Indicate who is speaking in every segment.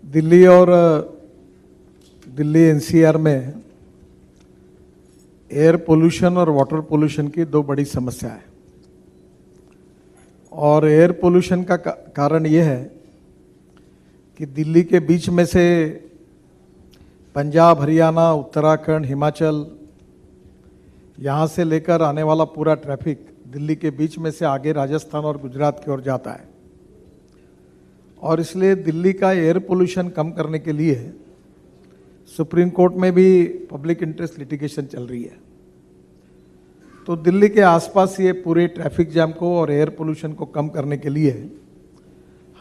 Speaker 1: दिल्ली और दिल्ली एनसीआर में air pollution और वाटर पोल्यूशन की दो बड़ी समस्या है। और एयर पोल्यूशन का कारण यह है कि दिल्ली के बीच में से पंजाब, हरियाणा, उत्तराखंड, हिमाचल, यहाँ से लेकर आने वाला पूरा ट्रैफिक दिल्ली के बीच में से आगे राजस्थान और गुजरात की ओर जाता है। और इसलिए दिल्ली का एयर पोल्यूशन कम करने के लिए सुप्रीम कोर्ट में भी पब्लिक इंटरेस्ट लिटिगेशन चल रही है। तो दिल्ली के आसपास ये पूरे ट्रैफिक जैम को और एयर पोल्यूशन को कम करने के लिए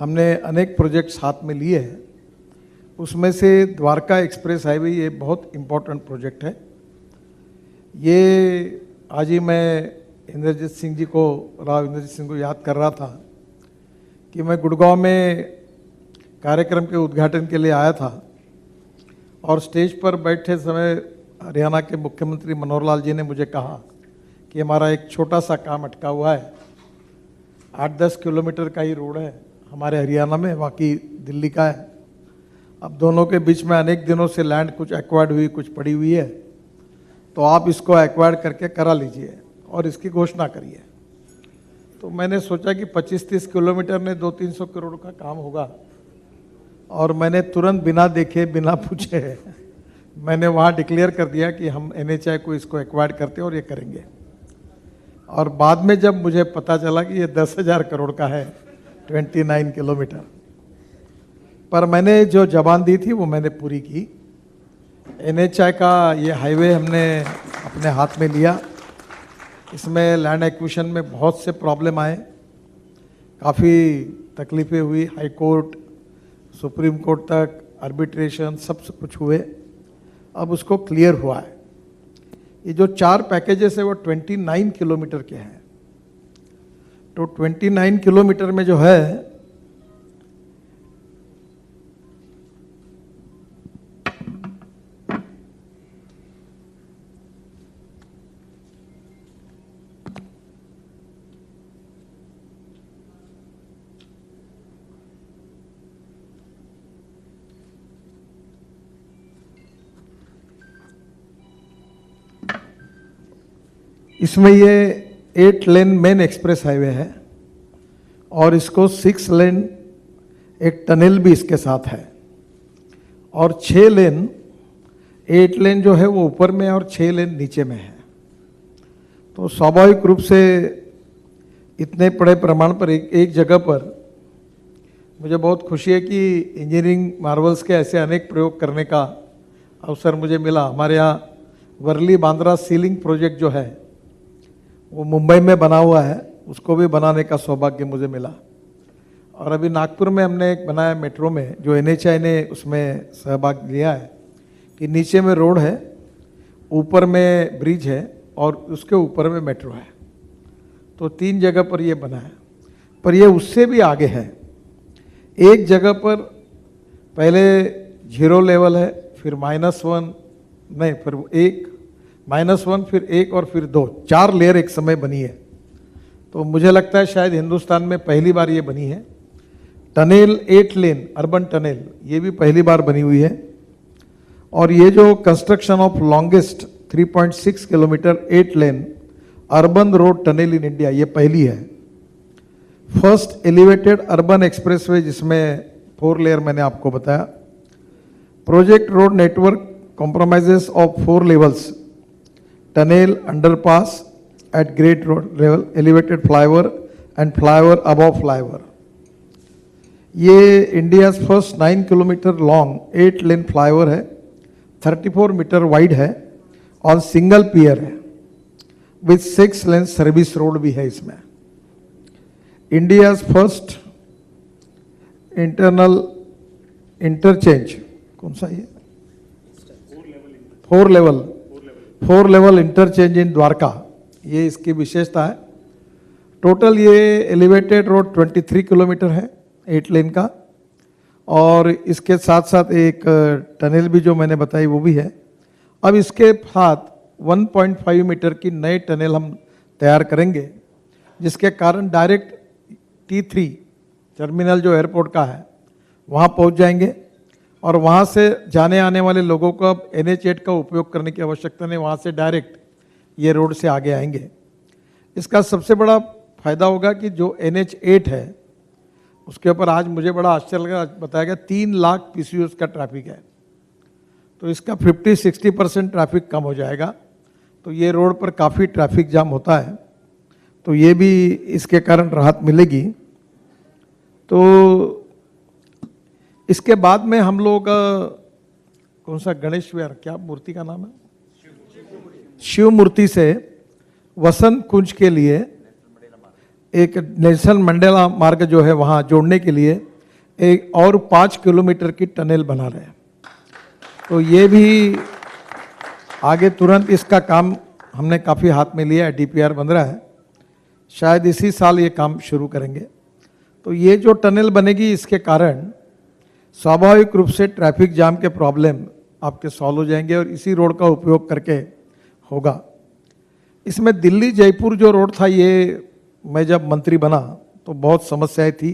Speaker 1: हमने अनेक प्रोजेक्ट्स हाथ में लिए हैं। उसमें से द्वारका एक्सप्रेस हाईवे ये बहुत इम्पोर्टेंट प्रोजेक्ट है। ये आज ही मैं राव इंद्रजीत सिंह को याद कर रहा था कि मैं गुड़गांव में कार्यक्रम के उद्घाटन के लिए आया था और स्टेज पर बैठे समय हरियाणा के मुख्यमंत्री मनोहर लाल जी ने मुझे कहा कि हमारा एक छोटा सा काम अटका हुआ है, 8-10 किलोमीटर का ही रोड है हमारे हरियाणा में, बाकी दिल्ली का है। अब दोनों के बीच में अनेक दिनों से लैंड कुछ एक्वायर्ड हुई, कुछ पड़ी हुई है, तो आप इसको एक्वायर्ड करके करा लीजिए और इसकी घोषणा करिए। तो मैंने सोचा कि 25-30 किलोमीटर में 200-300 करोड़ का काम होगा, और मैंने तुरंत बिना देखे बिना पूछे मैंने वहाँ डिक्लेयर कर दिया कि हम NHAI को इसको एक्वायर्ड करते और ये करेंगे। और बाद में जब मुझे पता चला कि ये 10,000 करोड़ का है, 29 किलोमीटर, पर मैंने जो जबान दी थी वो मैंने पूरी की। NHAI का ये हाईवे हमने अपने हाथ में लिया। इसमें लैंड एक्विजिशन में बहुत से प्रॉब्लम आए, काफ़ी तकलीफ़ें हुई, हाई कोर्ट, सुप्रीम कोर्ट तक, आर्बिट्रेशन, सब कुछ हुए। अब उसको क्लियर हुआ है। ये जो 4 पैकेजेस है वो 29 किलोमीटर के हैं। तो 29 किलोमीटर में जो है इसमें ये 8 लेन मेन एक्सप्रेस हाईवे है और इसको 6 लेन एक टनल भी इसके साथ है, और 6 लेन, 8 लेन जो है वो ऊपर में और 6 लेन नीचे में है। तो स्वाभाविक रूप से इतने बड़े प्रमाण पर एक जगह पर मुझे बहुत खुशी है कि इंजीनियरिंग मार्वल्स के ऐसे अनेक प्रयोग करने का अवसर मुझे मिला। हमारे यहाँ वर्ली बांद्रा सीलिंग प्रोजेक्ट जो है वो मुंबई में बना हुआ है, उसको भी बनाने का सौभाग्य मुझे मिला। और अभी नागपुर में हमने एक बनाया मेट्रो में, जो NHAI ने उसमें सहभाग लिया है, कि नीचे में रोड है, ऊपर में ब्रिज है और उसके ऊपर में मेट्रो है। तो 3 जगह पर ये बना है, पर ये उससे भी आगे है। एक जगह पर पहले 0 लेवल है, फिर -1, नहीं फिर 1, -1, फिर 1 और फिर 2, 4 लेयर एक समय बनी है। तो मुझे लगता है शायद हिंदुस्तान में पहली बार ये बनी है। टनल 8 लेन अर्बन टनल, ये भी पहली बार बनी हुई है। और ये जो construction of longest 3.6 kilometre 8 lane urban road tunnel in India, ये पहली है। फर्स्ट एलिवेटेड अर्बन एक्सप्रेसवे, जिसमें 4 लेयर मैंने आपको बताया। Project road network compromises of 4 levels: tunnel, underpass at grade road level, elevated flyover and flyover above flyover. ये India first 9 kilometre long 8 lane flyover है, 34 metre wide है और single पियर है, with 6 lane service road भी है इसमें। India first internal interchange, कौन सा ये 4 लेवल इंटरचेंज इन द्वारका, ये इसकी विशेषता है। टोटल ये एलिवेटेड रोड 23 किलोमीटर है 8 लेन का, और इसके साथ साथ एक टनल भी जो मैंने बताई वो भी है। अब इसके साथ 1.5 मीटर की नई टनल हम तैयार करेंगे, जिसके कारण डायरेक्ट T3 टर्मिनल जो एयरपोर्ट का है वहाँ पहुँच जाएंगे। और वहाँ से जाने आने वाले लोगों को अब NH8 का उपयोग करने की आवश्यकता नहीं, वहाँ से डायरेक्ट ये रोड से आगे आएंगे। इसका सबसे बड़ा फायदा होगा कि जो NH8 है उसके ऊपर आज मुझे बड़ा आश्चर्य लगा, बताया गया 3 लाख PCOs का ट्रैफिक है, तो इसका 50-60% ट्रैफिक कम हो जाएगा। तो ये रोड पर काफ़ी ट्रैफिक जाम होता है, तो ये भी इसके कारण राहत मिलेगी। तो इसके बाद में हम लोग कौन सा गणेश विहार, क्या मूर्ति का नाम है, शिव मूर्ति से वसंत कुंज के लिए एक नेल्सन मंडेला मार्ग जो है वहाँ जोड़ने के लिए एक और 5 किलोमीटर की टनल बना रहे हैं। तो ये भी आगे तुरंत इसका काम हमने काफ़ी हाथ में लिया है, DPR बन रहा है, शायद इसी साल ये काम शुरू करेंगे। तो ये जो टनल बनेगी इसके कारण स्वाभाविक रूप से ट्रैफिक जाम के प्रॉब्लम आपके सॉल्व हो जाएंगे और इसी रोड का उपयोग करके होगा। इसमें दिल्ली जयपुर जो रोड था, ये मैं जब मंत्री बना तो बहुत समस्याएं थी,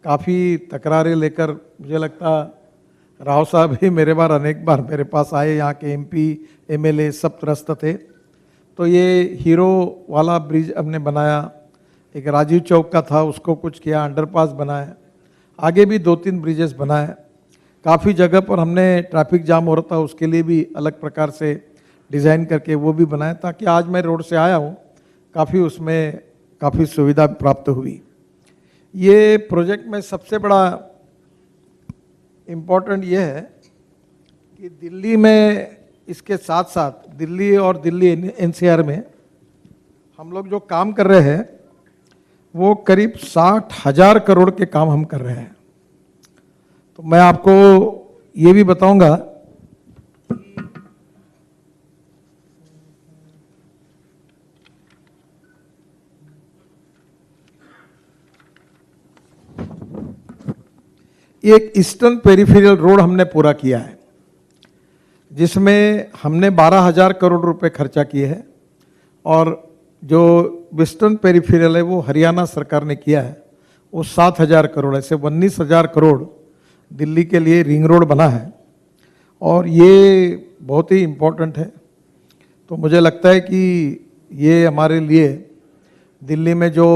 Speaker 1: काफ़ी तकरारें लेकर, मुझे लगता राव साहब भी अनेक बार मेरे पास आए, यहाँ के MP MLA सब त्रस्त थे। तो ये हीरो वाला ब्रिज हमने बनाया, एक राजीव चौक का था उसको कुछ किया, अंडरपास बनाया, आगे भी 2-3 ब्रिजेस बनाए। काफ़ी जगह पर हमने ट्रैफिक जाम हो रहा था उसके लिए भी अलग प्रकार से डिज़ाइन करके वो भी बनाया, ताकि आज मैं रोड से आया हूँ काफ़ी उसमें काफ़ी सुविधा प्राप्त हुई। ये प्रोजेक्ट में सबसे बड़ा इम्पोर्टेंट ये है कि दिल्ली में इसके साथ साथ दिल्ली और दिल्ली NCR में हम लोग जो काम कर रहे हैं वो करीब 60,000 करोड़ के काम हम कर रहे हैं। तो मैं आपको ये भी बताऊंगा, एक ईस्टर्न पेरिफेरल रोड हमने पूरा किया है, जिसमें हमने 12,000 करोड़ रुपए खर्चा किए हैं, और जो वेस्टर्न पेरिफेरल है वो हरियाणा सरकार ने किया है, वो 7,000 करोड़, ऐसे 19,000 करोड़ दिल्ली के लिए रिंग रोड बना है, और ये बहुत ही इम्पोर्टेंट है। तो मुझे लगता है कि ये हमारे लिए दिल्ली में जो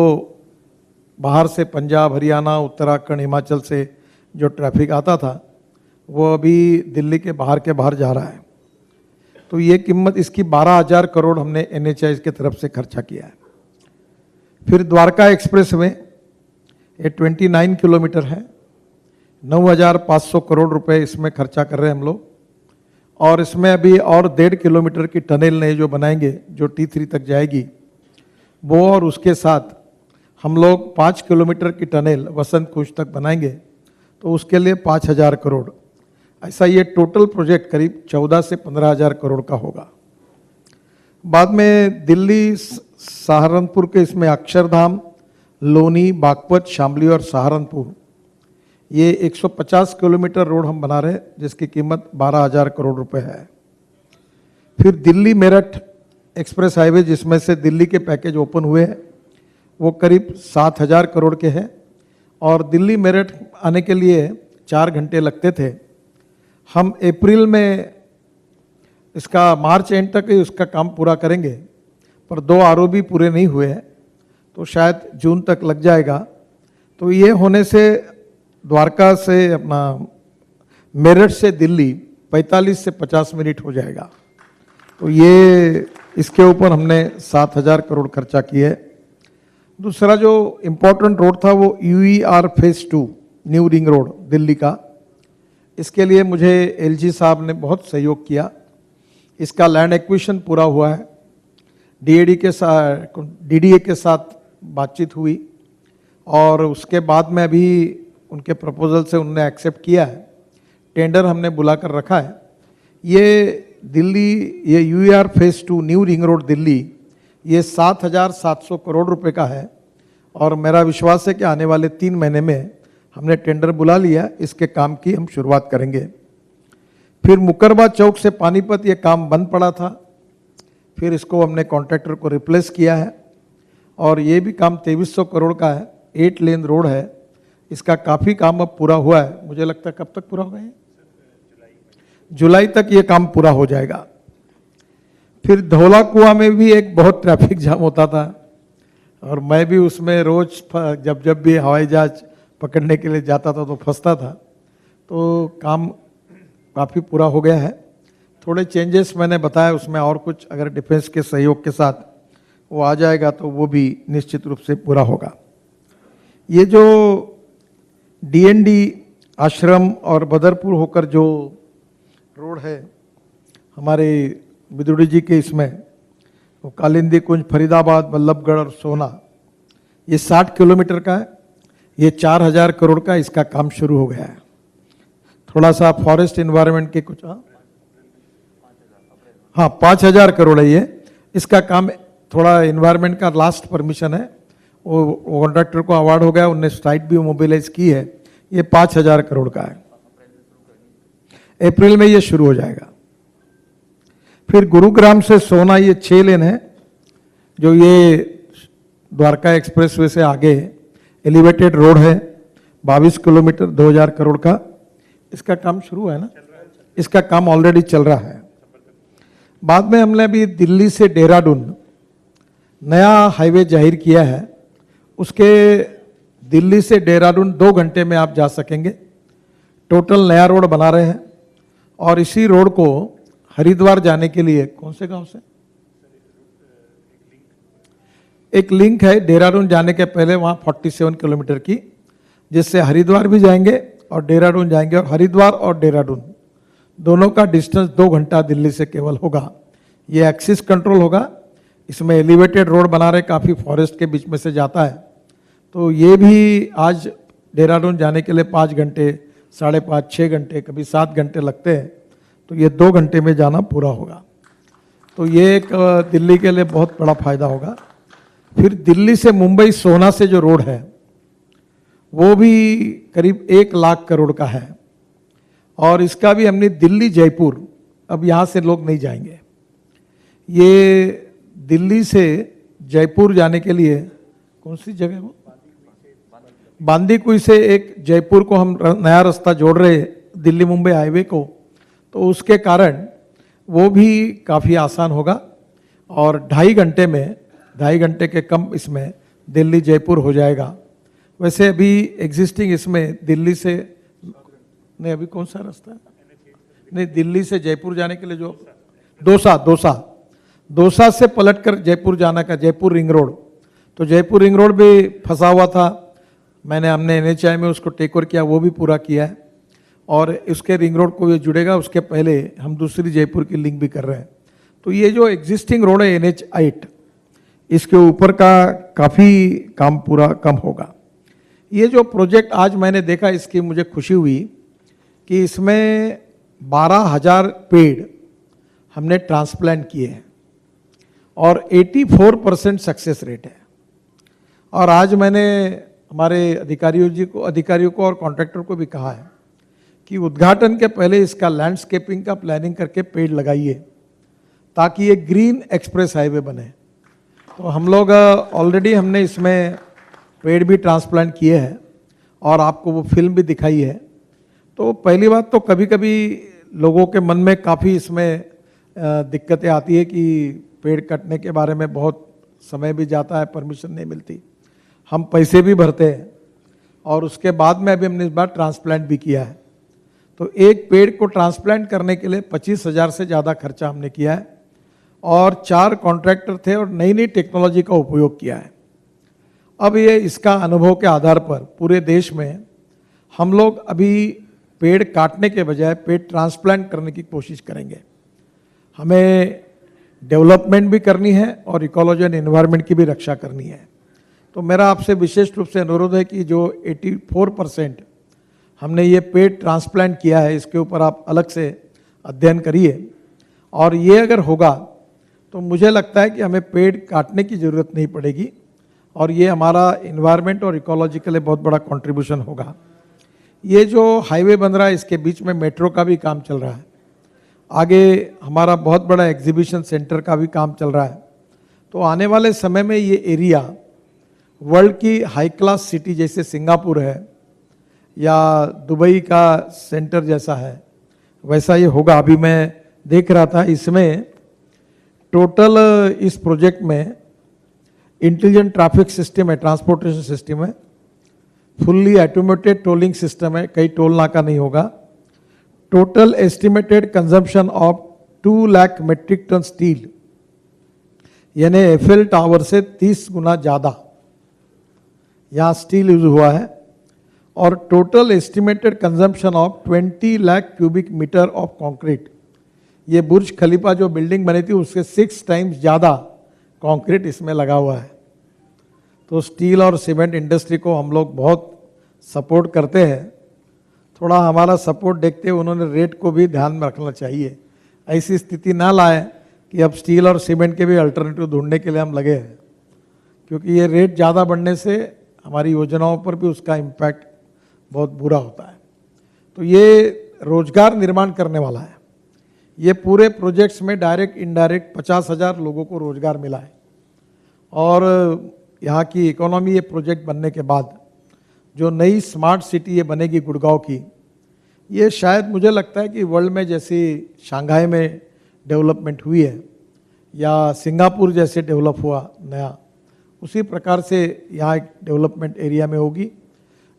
Speaker 1: बाहर से पंजाब, हरियाणा, उत्तराखंड, हिमाचल से जो ट्रैफिक आता था वो अभी दिल्ली के बाहर जा रहा है। तो ये कीमत इसकी 12,000 करोड़ हमने NHAI की तरफ से खर्चा किया है। फिर द्वारका एक्सप्रेस वे, ये 29 किलोमीटर है, 9,500 करोड़ रुपए इसमें खर्चा कर रहे हैं हम लोग, और इसमें अभी और 1.5 किलोमीटर की टनल नई जो बनाएंगे जो T3 तक जाएगी वो, और उसके साथ हम लोग 5 किलोमीटर की टनल वसंत कुंज तक बनाएंगे, तो उसके लिए 5,000 करोड़। ऐसा ये टोटल प्रोजेक्ट करीब 14 से 15,000 करोड़ का होगा। बाद में दिल्ली सहारनपुर के इसमें अक्षरधाम, लोनी, बागपत, शामली और सहारनपुर, ये 150 किलोमीटर रोड हम बना रहे हैं जिसकी कीमत 12,000 करोड़ रुपए है। फिर दिल्ली मेरठ एक्सप्रेस हाईवे, जिसमें से दिल्ली के पैकेज ओपन हुए हैं, वो करीब 7,000 करोड़ के हैं, और दिल्ली मेरठ आने के लिए 4 घंटे लगते थे। हम अप्रैल में इसका मार्च एंड तक ही उसका काम पूरा करेंगे, पर 2 ROB पूरे नहीं हुए हैं, तो शायद जून तक लग जाएगा। तो ये होने से द्वारका से अपना मेरठ से दिल्ली 45 से 50 मिनट हो जाएगा। तो ये इसके ऊपर हमने 7,000 करोड़ खर्चा किए। दूसरा जो इम्पोर्टेंट रोड था वो UER phase 2 new ring road Delhi का, इसके लिए मुझे LG साहब ने बहुत सहयोग किया। इसका लैंड एक्विजिशन पूरा हुआ है, DDA के साथ बातचीत हुई, और उसके बाद में अभी उनके प्रपोजल से उन्होंने एक्सेप्ट किया है, टेंडर हमने बुलाकर रखा है। ये दिल्ली, ये UER phase 2 new ring road Delhi, ये 7,700 करोड़ रुपए का है, और मेरा विश्वास है कि आने वाले 3 महीने में हमने टेंडर बुला लिया, इसके काम की हम शुरुआत करेंगे। फिर मुकरबा चौक से पानीपत, ये काम बंद पड़ा था, फिर इसको हमने कॉन्ट्रैक्टर को रिप्लेस किया है, और ये भी काम 2300 करोड़ का है, 8 लेन रोड है, इसका काफ़ी काम अब पूरा हुआ है। मुझे लगता है कब तक पूरा होगा ये? जुलाई तक ये काम पूरा हो जाएगा। फिर धौला कुआं में भी एक बहुत ट्रैफिक जाम होता था और मैं भी उसमें रोज जब भी हवाई जहाज पकड़ने के लिए जाता था तो फंसता था। तो काम काफ़ी पूरा हो गया है। थोड़े चेंजेस मैंने बताया उसमें, और कुछ अगर डिफेंस के सहयोग के साथ वो आ जाएगा तो वो भी निश्चित रूप से पूरा होगा। ये जो डीएनडी आश्रम और बदरपुर होकर जो रोड है हमारे विदुड़ी जी के, इसमें वो कालिंदी कुंज, फरीदाबाद, बल्लभगढ़ और सोना, ये 60 किलोमीटर का है। ये 4000 करोड़ का इसका काम शुरू हो गया है। थोड़ा सा फॉरेस्ट एनवायरनमेंट के कुछ, हाँ 5000 करोड़ है ये। इसका काम थोड़ा एनवायरनमेंट का लास्ट परमिशन है, वो कॉन्ट्रैक्टर को अवार्ड हो गया, उनने साइट भी मोबिलाइज की है। ये 5000 करोड़ का है। अप्रैल में ये शुरू हो जाएगा। फिर गुरुग्राम से सोना, ये 6 लेन है जो ये द्वारका एक्सप्रेसवे से आगे एलिवेटेड रोड है, 22 किलोमीटर, 2000 करोड़ का। इसका काम शुरू है ना? इसका काम ऑलरेडी चल रहा है। बाद में हमने अभी दिल्ली से देहरादून नया हाईवे जाहिर किया है। उसके दिल्ली से देहरादून 2 घंटे में आप जा सकेंगे। टोटल नया रोड बना रहे हैं और इसी रोड को हरिद्वार जाने के लिए, कौन से गांव से एक लिंक है देहरादून जाने के पहले, वहाँ 47 किलोमीटर की, जिससे हरिद्वार भी जाएंगे और देहरादून जाएंगे। और हरिद्वार और देहरादून दोनों का डिस्टेंस 2 घंटा दिल्ली से केवल होगा। ये एक्सिस कंट्रोल होगा। इसमें एलिवेटेड रोड बना रहे, काफ़ी फॉरेस्ट के बीच में से जाता है। तो ये भी आज देहरादून जाने के लिए 5 घंटे, 5.5, 6 घंटे, कभी 7 घंटे लगते हैं। तो ये 2 घंटे में जाना पूरा होगा। तो ये एक दिल्ली के लिए बहुत बड़ा फायदा होगा। फिर दिल्ली से मुंबई सोना से जो रोड है वो भी करीब 1 लाख करोड़ का है। और इसका भी हमने दिल्ली जयपुर, अब यहाँ से लोग नहीं जाएंगे। ये दिल्ली से जयपुर जाने के लिए कौन सी जगह वो, बांदीकुई से एक जयपुर को हम नया रास्ता जोड़ रहे हैं, दिल्ली मुंबई हाईवे को। तो उसके कारण वो भी काफ़ी आसान होगा और 2.5 घंटे के कम इसमें दिल्ली जयपुर हो जाएगा। वैसे अभी एग्जिस्टिंग इसमें दिल्ली से नहीं, अभी कौन सा रास्ता है, नहीं दिल्ली से जयपुर जाने के लिए जो दौसा से पलटकर जयपुर जाना का जयपुर रिंग रोड, तो जयपुर रिंग रोड भी फंसा हुआ था। हमने NHAI में उसको टेक ओवर किया, वो भी पूरा किया है। और उसके रिंग रोड को ये जुड़ेगा, उसके पहले हम दूसरी जयपुर की लिंक भी कर रहे हैं। तो ये जो एग्जिस्टिंग रोड है NH8, इसके ऊपर का काफ़ी काम पूरा कम होगा। ये जो प्रोजेक्ट आज मैंने देखा, इसकी मुझे खुशी हुई कि इसमें 12,000 पेड़ हमने ट्रांसप्लांट किए हैं और 84% सक्सेस रेट है। और आज मैंने हमारे अधिकारियों को और कॉन्ट्रैक्टर को भी कहा है कि उद्घाटन के पहले इसका लैंडस्केपिंग का प्लानिंग करके पेड़ लगाइए ताकि ये ग्रीन एक्सप्रेस हाईवे बने। तो हम लोग ऑलरेडी हमने इसमें पेड़ भी ट्रांसप्लांट किए हैं और आपको वो फिल्म भी दिखाई है। तो पहली बात तो कभी कभी लोगों के मन में काफ़ी इसमें दिक्कतें आती है कि पेड़ कटने के बारे में बहुत समय भी जाता है, परमिशन नहीं मिलती, हम पैसे भी भरते हैं और उसके बाद में अभी हमने इस बार ट्रांसप्लांट भी किया है। तो एक पेड़ को ट्रांसप्लांट करने के लिए 25,000 से ज़्यादा खर्चा हमने किया है और 4 कॉन्ट्रैक्टर थे और नई नई टेक्नोलॉजी का उपयोग किया है। अब ये इसका अनुभव के आधार पर पूरे देश में हम लोग अभी पेड़ काटने के बजाय पेड़ ट्रांसप्लांट करने की कोशिश करेंगे। हमें डेवलपमेंट भी करनी है और इकोलॉजी एंड एनवायरनमेंट की भी रक्षा करनी है। तो मेरा आपसे विशेष रूप से अनुरोध है कि जो 84% हमने ये पेड़ ट्रांसप्लांट किया है, इसके ऊपर आप अलग से अध्ययन करिए। और ये अगर होगा तो मुझे लगता है कि हमें पेड़ काटने की ज़रूरत नहीं पड़ेगी और ये हमारा इन्वायरमेंट और इकोलॉजी के लिए बहुत बड़ा कंट्रीब्यूशन होगा। ये जो हाईवे बन रहा है, इसके बीच में मेट्रो का भी काम चल रहा है। आगे हमारा बहुत बड़ा एग्जीबिशन सेंटर का भी काम चल रहा है। तो आने वाले समय में ये एरिया वर्ल्ड की हाई क्लास सिटी जैसे सिंगापुर है, या दुबई का सेंटर जैसा है वैसा ये होगा। अभी मैं देख रहा था, इसमें टोटल इस प्रोजेक्ट में इंटेलिजेंट ट्रैफिक सिस्टम है, ट्रांसपोर्टेशन सिस्टम है, फुल्ली ऑटोमेटेड टोलिंग सिस्टम है, कहीं टोल नाका नहीं होगा। Total estimated consumption of 2 lakh metric tonne steel, यानी एफएल टावर से 30 गुना ज़्यादा यहाँ स्टील यूज हुआ है। और total estimated consumption of 20 lakh cubic metre of concrete, ये बुर्ज खलीफा जो बिल्डिंग बनी थी उससे 6 टाइम्स ज़्यादा कंक्रीट इसमें लगा हुआ है। तो स्टील और सीमेंट इंडस्ट्री को हम लोग बहुत सपोर्ट करते हैं। थोड़ा हमारा सपोर्ट देखते हुए उन्होंने रेट को भी ध्यान में रखना चाहिए। ऐसी स्थिति ना लाए कि अब स्टील और सीमेंट के भी अल्टरनेटिव ढूंढने के लिए हम लगे हैं, क्योंकि ये रेट ज़्यादा बढ़ने से हमारी योजनाओं पर भी उसका इम्पैक्ट बहुत बुरा होता है। तो ये रोजगार निर्माण करने वाला है। ये पूरे प्रोजेक्ट्स में डायरेक्ट इनडायरेक्ट 50,000 लोगों को रोजगार मिला है। और यहाँ की इकोनॉमी, ये प्रोजेक्ट बनने के बाद जो नई स्मार्ट सिटी ये बनेगी गुड़गांव की, ये शायद मुझे लगता है कि वर्ल्ड में जैसी शंघाई में डेवलपमेंट हुई है या सिंगापुर जैसे डेवलप हुआ नया, उसी प्रकार से यहाँ एक डेवलपमेंट एरिया में होगी।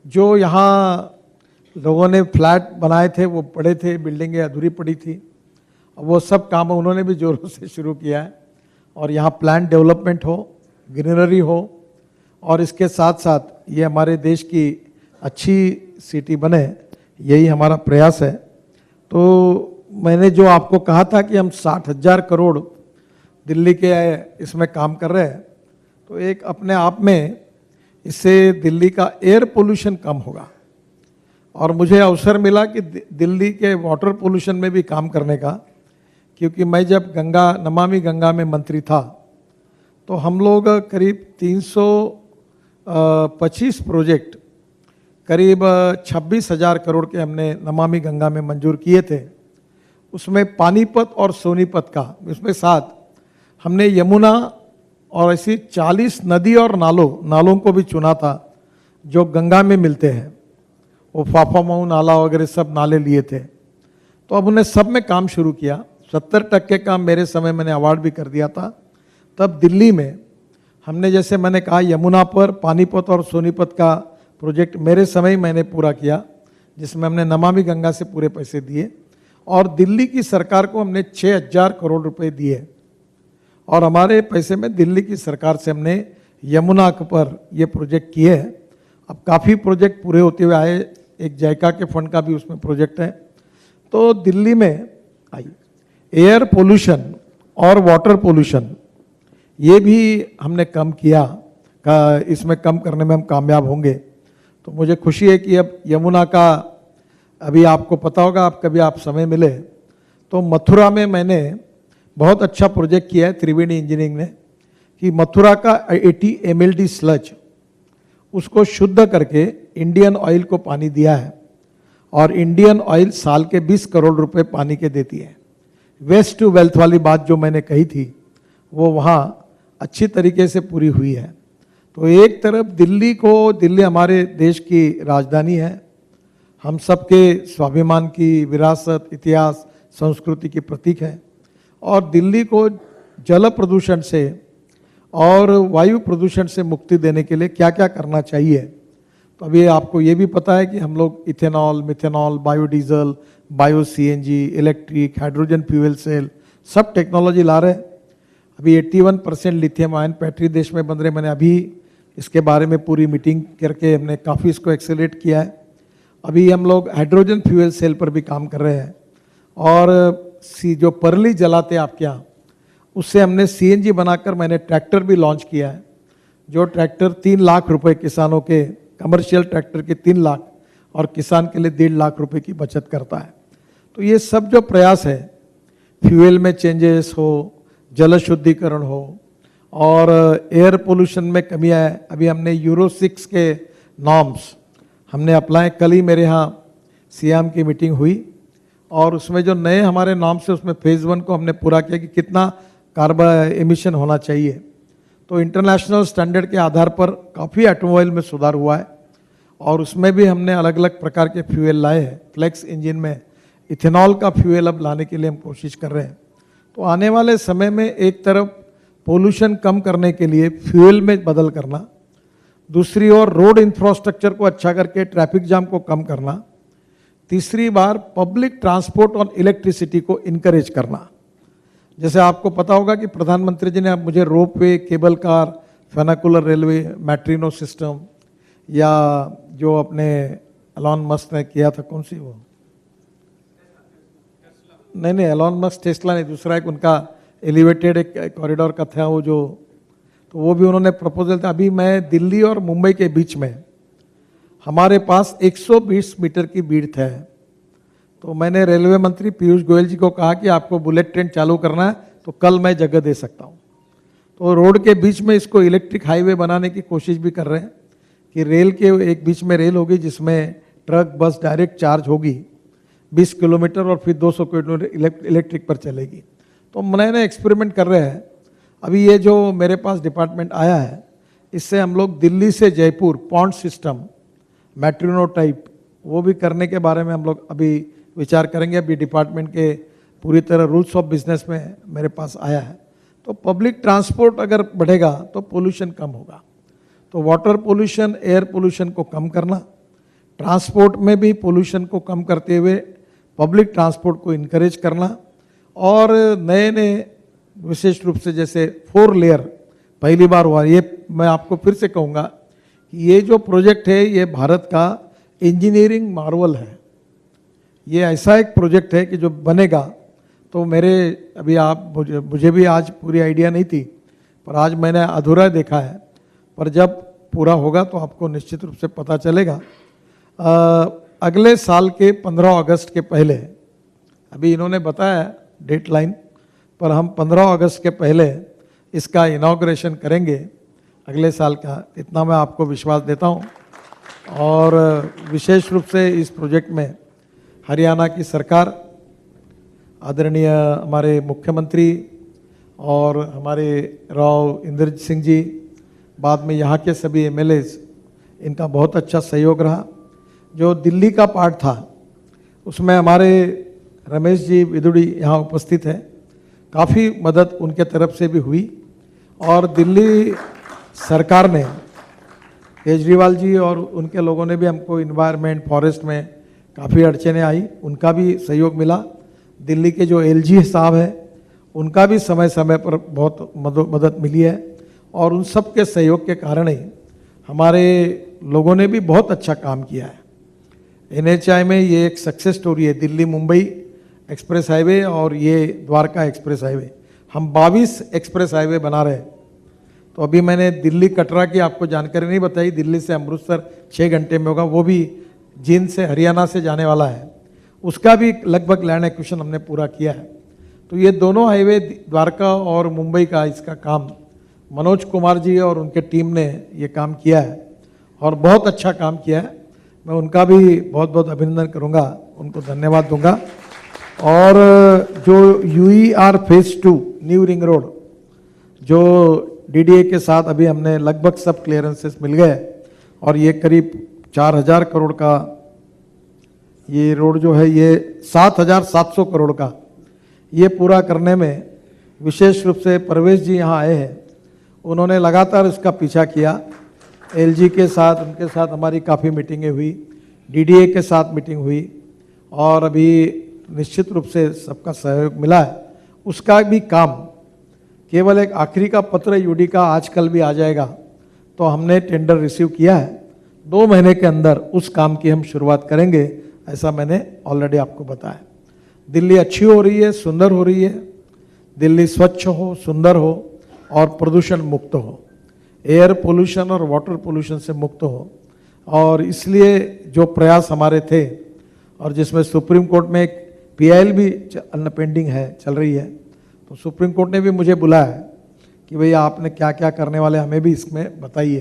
Speaker 1: जो यहाँ लोगों ने फ्लैट बनाए थे वो पड़े थे, बिल्डिंगें अधूरी पड़ी थी, वो सब काम उन्होंने भी जोरों से शुरू किया है। और यहाँ प्लान डेवलपमेंट हो, ग्रीनरी हो, और इसके साथ साथ ये हमारे देश की अच्छी सिटी बने, यही हमारा प्रयास है। तो मैंने जो आपको कहा था कि हम 60,000 करोड़ दिल्ली के इसमें काम कर रहे हैं, तो एक अपने आप में इससे दिल्ली का एयर पोल्यूशन कम होगा। और मुझे अवसर मिला कि दिल्ली के वाटर पोल्यूशन में भी काम करने का, क्योंकि मैं जब नमामि गंगा में मंत्री था तो हम लोग करीब 325 प्रोजेक्ट, करीब 26,000 करोड़ के हमने नमामि गंगा में मंजूर किए थे। उसमें पानीपत और सोनीपत का, उसमें साथ हमने यमुना और ऐसी 40 नदी और नालों को भी चुना था जो गंगा में मिलते हैं। वो फाफामऊ नाला वगैरह सब नाले लिए थे। तो अब उन्हें सब में काम शुरू किया। 70% काम मेरे समय मैंने अवार्ड भी कर दिया था। तब दिल्ली में हमने, जैसे मैंने कहा, यमुना पर पानीपत और सोनीपत का प्रोजेक्ट मेरे समय ही मैंने पूरा किया, जिसमें हमने नमामि गंगा से पूरे पैसे दिए। और दिल्ली की सरकार को हमने 6,000 करोड़ रुपए दिए। और हमारे पैसे में दिल्ली की सरकार से हमने यमुना पर ये प्रोजेक्ट किए हैं। अब काफ़ी प्रोजेक्ट पूरे होते हुए आए। एक जायका के फंड का भी उसमें प्रोजेक्ट है। तो दिल्ली में एयर पोल्यूशन और वाटर पोल्यूशन ये भी हमने कम किया, इसमें कम करने में हम कामयाब होंगे। तो मुझे खुशी है कि अब यमुना का, अभी आपको पता होगा, आप कभी आप समय मिले तो मथुरा में मैंने बहुत अच्छा प्रोजेक्ट किया है त्रिवेणी इंजीनियरिंग ने, कि मथुरा का 80 MLD स्लज उसको शुद्ध करके इंडियन ऑयल को पानी दिया है। और इंडियन ऑयल साल के 20 करोड़ रुपए पानी के देती है। वेस्ट टू वेल्थ वाली बात जो मैंने कही थी वो वहाँ अच्छी तरीके से पूरी हुई है। तो एक तरफ दिल्ली हमारे देश की राजधानी है, हम सबके स्वाभिमान की, विरासत, इतिहास, संस्कृति की प्रतीक है। और दिल्ली को जल प्रदूषण से और वायु प्रदूषण से मुक्ति देने के लिए क्या क्या करना चाहिए। तो अभी आपको ये भी पता है कि हम लोग ethanol, methanol, biodiesel, bio CNG, electric, hydrogen fuel cell सब टेक्नोलॉजी ला रहे हैं। अभी 81% लिथियम आयन बैटरी देश में बन रहे। मैंने अभी इसके बारे में पूरी मीटिंग करके हमने काफ़ी इसको एक्सेलरेट किया है। अभी हम लोग हाइड्रोजन फ्यूल सेल पर भी काम कर रहे हैं। और जो परली जलाते आपके यहाँ, उससे हमने CNG बनाकर मैंने ट्रैक्टर भी लॉन्च किया है। जो ट्रैक्टर 3 लाख रुपए किसानों के, कमर्शियल ट्रैक्टर के 3 लाख और किसान के लिए 1.5 लाख रुपए की बचत करता है। तो ये सब जो प्रयास है, फ्यूल में चेंजेस हो, जल शुद्धिकरण हो और एयर पोल्यूशन में कमी आए। अभी हमने यूरो 6 के नॉर्म्स हमने अप्लाई, कल ही मेरे यहाँ CM की मीटिंग हुई और उसमें जो नए हमारे नॉर्म्स है उसमें फेज़ 1 को हमने पूरा किया कि कितना कार्बन एमिशन होना चाहिए। तो इंटरनेशनल स्टैंडर्ड के आधार पर काफ़ी ऑटोमोबाइल में सुधार हुआ है। और उसमें भी हमने अलग अलग प्रकार के फ्यूल लाए हैं। फ्लेक्स इंजन में इथेनॉल का फ्यूल अब लाने के लिए हम कोशिश कर रहे हैं। तो आने वाले समय में एक तरफ पोल्यूशन कम करने के लिए फ्यूल में बदल करना, दूसरी ओर रोड इंफ्रास्ट्रक्चर को अच्छा करके ट्रैफिक जाम को कम करना, तीसरी बार पब्लिक ट्रांसपोर्ट और इलेक्ट्रिसिटी को इनकरेज करना। जैसे आपको पता होगा कि प्रधानमंत्री जी ने अब मुझे रोप वे, केबल कार, फेनाकुलर रेलवे, मैट्रिनो सिस्टम, या जो अपने एलॉन मस्क ने किया था, कौन सी वो, नहीं एलॉन मस्क टेस्ला नहीं, दूसरा एक उनका एलिवेटेड एक कॉरिडोर का था वो जो, तो वो भी उन्होंने प्रपोजल था। अभी मैं दिल्ली और मुंबई के बीच में हमारे पास 120 मीटर की विड्थ है। तो मैंने रेलवे मंत्री पीयूष गोयल जी को कहा कि आपको बुलेट ट्रेन चालू करना है तो कल मैं जगह दे सकता हूँ। तो रोड के बीच में इसको इलेक्ट्रिक हाईवे बनाने की कोशिश भी कर रहे हैं कि रेल के एक बीच में रेल होगी जिसमें ट्रक बस डायरेक्ट चार्ज होगी 20 किलोमीटर और फिर 200 किलोमीटर इलेक्ट्रिक पर चलेगी। तो नए नए एक्सपेरिमेंट कर रहे हैं। अभी ये जो मेरे पास डिपार्टमेंट आया है, इससे हम लोग दिल्ली से जयपुर पॉन्ड सिस्टम, मैट्रिनो टाइप, वो भी करने के बारे में हम लोग अभी विचार करेंगे। अभी डिपार्टमेंट के पूरी तरह रूल्स ऑफ बिजनेस में मेरे पास आया है। तो पब्लिक ट्रांसपोर्ट अगर बढ़ेगा तो पोल्यूशन कम होगा। तो वाटर पोल्यूशन, एयर पोल्यूशन को कम करना, ट्रांसपोर्ट में भी पोल्यूशन को कम करते हुए पब्लिक ट्रांसपोर्ट को इनकरेज करना, और नए नए विशेष रूप से जैसे 4 लेयर पहली बार हुआ। ये मैं आपको फिर से कहूँगा कि ये जो प्रोजेक्ट है ये भारत का इंजीनियरिंग मार्वल है। ये ऐसा एक प्रोजेक्ट है कि जो बनेगा तो मेरे अभी आप मुझे भी आज पूरी आइडिया नहीं थी, पर आज मैंने अधूरा देखा है, पर जब पूरा होगा तो आपको निश्चित रूप से पता चलेगा। अगले साल के 15 अगस्त के पहले, अभी इन्होंने बताया डेट लाइन, पर हम 15 अगस्त के पहले इसका इनॉग्रेशन करेंगे अगले साल का, इतना मैं आपको विश्वास देता हूँ। और विशेष रूप से इस प्रोजेक्ट में हरियाणा की सरकार, आदरणीय हमारे मुख्यमंत्री और हमारे राव इंद्रजीत सिंह जी, बाद में यहाँ के सभी एमएलएज, इनका बहुत अच्छा सहयोग रहा। जो दिल्ली का पार्ट था उसमें हमारे रमेश जी विदुड़ी यहाँ उपस्थित हैं, काफ़ी मदद उनके तरफ से भी हुई। और दिल्ली सरकार ने, केजरीवाल जी और उनके लोगों ने भी हमको इन्वायरमेंट, फॉरेस्ट में काफ़ी अड़चने आई, उनका भी सहयोग मिला। दिल्ली के जो एलजी साहब हैं उनका भी समय समय पर बहुत मदद मिली है, और उन सब के सहयोग के कारण ही हमारे लोगों ने भी बहुत अच्छा काम किया है। एनएचआई में ये एक सक्सेस स्टोरी है, दिल्ली मुंबई एक्सप्रेस हाईवे और ये द्वारका एक्सप्रेस हाईवे, हम 22 एक्सप्रेस हाईवे बना रहे हैं। तो अभी मैंने दिल्ली कटरा की आपको जानकारी नहीं बताई, दिल्ली से अमृतसर 6 घंटे में होगा, वो भी जींद से हरियाणा से जाने वाला है, उसका भी लगभग लैंड एक्विजिशन हमने पूरा किया है। तो ये दोनों हाईवे द्वारका और मुंबई का, इसका काम मनोज कुमार जी और उनके टीम ने ये काम किया है और बहुत अच्छा काम किया है। मैं उनका भी बहुत बहुत अभिनंदन करूंगा, उनको धन्यवाद दूंगा। और जो यूईआर फेज 2 न्यू रिंग रोड, जो डीडीए के साथ अभी हमने लगभग सब क्लियरेंसेस मिल गए, और ये करीब 4000 करोड़ का ये रोड जो है, ये 7700 करोड़ का, ये पूरा करने में विशेष रूप से परवेश जी यहाँ आए हैं। उन्होंने लगातार इसका पीछा किया, एलजी के साथ, उनके साथ हमारी काफ़ी मीटिंगें हुई, डीडीए के साथ मीटिंग हुई, और अभी निश्चित रूप से सबका सहयोग मिला है। उसका भी काम, केवल एक आखिरी का पत्र यूडी का आज कल भी आ जाएगा, तो हमने टेंडर रिसीव किया है, 2 महीने के अंदर उस काम की हम शुरुआत करेंगे, ऐसा मैंने ऑलरेडी आपको बताया। दिल्ली अच्छी हो रही है, सुंदर हो रही है, दिल्ली स्वच्छ हो, सुंदर हो और प्रदूषण मुक्त हो, एयर पोल्यूशन और वाटर पोल्यूशन से मुक्त हो। और इसलिए जो प्रयास हमारे थे, और जिसमें सुप्रीम कोर्ट में एक पीआईएल भी पेंडिंग है, चल रही है, तो सुप्रीम कोर्ट ने भी मुझे बुलाया है कि भैया आपने क्या क्या करने वाले हमें भी इसमें बताइए।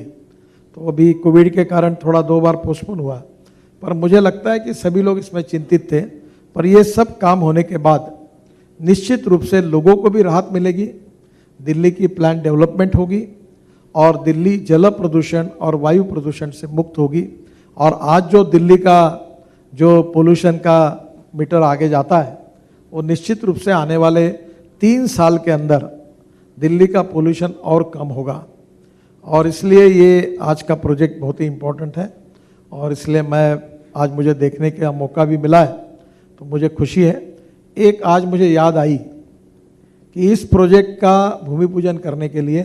Speaker 1: तो अभी कोविड के कारण थोड़ा 2 बार पोस्टपोन हुआ, पर मुझे लगता है कि सभी लोग इसमें चिंतित थे। पर ये सब काम होने के बाद निश्चित रूप से लोगों को भी राहत मिलेगी, दिल्ली की प्लान डेवलपमेंट होगी, और दिल्ली जल प्रदूषण और वायु प्रदूषण से मुक्त होगी। और आज जो दिल्ली का जो पोल्यूशन का मीटर आगे जाता है, वो निश्चित रूप से आने वाले 3 साल के अंदर दिल्ली का पोल्यूशन और कम होगा। और इसलिए ये आज का प्रोजेक्ट बहुत ही इम्पोर्टेंट है, और इसलिए आज मुझे देखने का मौका भी मिला है, तो मुझे खुशी है। एक आज मुझे याद आई कि इस प्रोजेक्ट का भूमि पूजन करने के लिए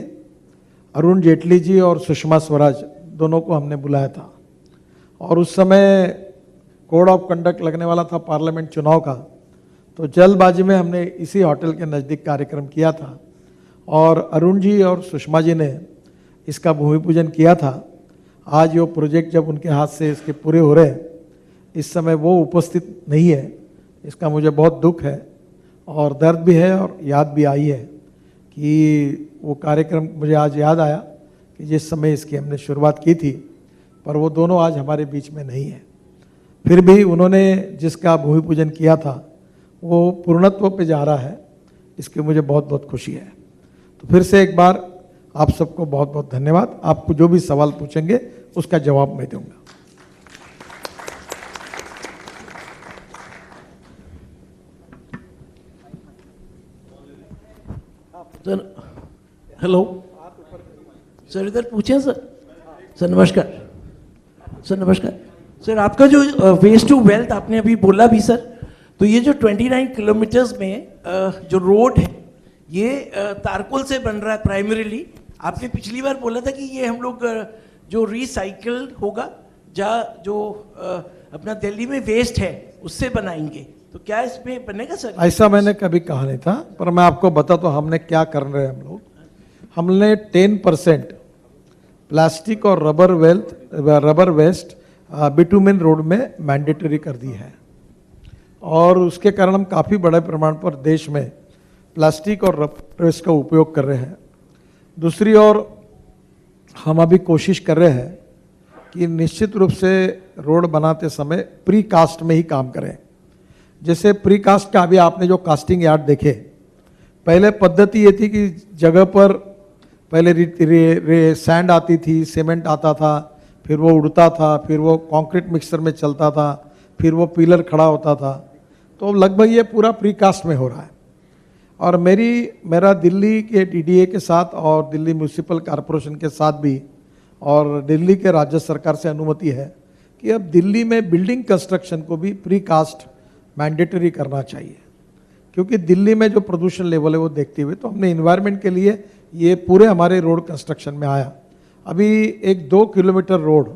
Speaker 1: अरुण जेटली जी और सुषमा स्वराज दोनों को हमने बुलाया था, और उस समय कोड ऑफ कंडक्ट लगने वाला था पार्लियामेंट चुनाव का, तो जल्दबाजी में हमने इसी होटल के नज़दीक कार्यक्रम किया था, और अरुण जी और सुषमा जी ने इसका भूमि पूजन किया था। आज वो प्रोजेक्ट जब उनके हाथ से इसके पूरे हो रहे हैं, इस समय वो उपस्थित नहीं है, इसका मुझे बहुत दुख है और दर्द भी है, और याद भी आई है कि वो कार्यक्रम मुझे आज याद आया कि जिस समय इसकी हमने शुरुआत की थी, पर वो दोनों आज हमारे बीच में नहीं है। फिर भी उन्होंने जिसका भूमि पूजन किया था वो पूर्णत्व पे जा रहा है, इसकी मुझे बहुत बहुत खुशी है। तो फिर से एक बार आप सबको बहुत बहुत धन्यवाद। आपको जो भी सवाल पूछेंगे उसका जवाब मैं दूंगा।
Speaker 2: सर हेलो सर, इधर पूछें सर। सर नमस्कार। सर नमस्कार। सर आपका जो वेस्ट टू वेल्थ आपने अभी बोला भी सर, तो ये जो 29 किलोमीटर्स में जो रोड है ये तारकोल से बन रहा है प्राइमरीली। आपने पिछली बार बोला था कि ये हम लोग जो रिसाइकल होगा जो अपना दिल्ली में वेस्ट है उससे बनाएंगे, तो क्या इसमें बनेगा सर?
Speaker 1: ऐसा मैंने कभी कहा नहीं था, पर मैं आपको बताता हूँ हमने क्या कर रहे हैं। हमने 10% प्लास्टिक और रबर वेस्ट बिटुमेन रोड में मैंडेटरी कर दी है, और उसके कारण हम काफ़ी बड़े प्रमाण पर देश में प्लास्टिक और रबर वेस्ट का उपयोग कर रहे हैं। दूसरी ओर हम अभी कोशिश कर रहे हैं कि निश्चित रूप से रोड बनाते समय प्री कास्ट में ही काम करें। जैसे प्री कास्ट का अभी आपने जो कास्टिंग यार्ड देखे, पहले पद्धति ये थी कि जगह पर पहले सैंड आती थी, सीमेंट आता था, फिर वो उड़ता था, फिर वो कंक्रीट मिक्सर में चलता था, फिर वो पिलर खड़ा होता था। तो लगभग ये पूरा प्री कास्ट में हो रहा है। और मेरा दिल्ली के DDA के साथ और दिल्ली म्यूनिसिपल कॉरपोरेशन के साथ भी और दिल्ली के राज्य सरकार से अनुमति है कि अब दिल्ली में बिल्डिंग कंस्ट्रक्शन को भी प्री कास्ट मैंडेटरी करना चाहिए, क्योंकि दिल्ली में जो प्रदूषण लेवल है वो देखते हुए तो हमने इन्वायरमेंट के लिए ये पूरे हमारे रोड कंस्ट्रक्शन में आया। अभी एक 2 किलोमीटर रोड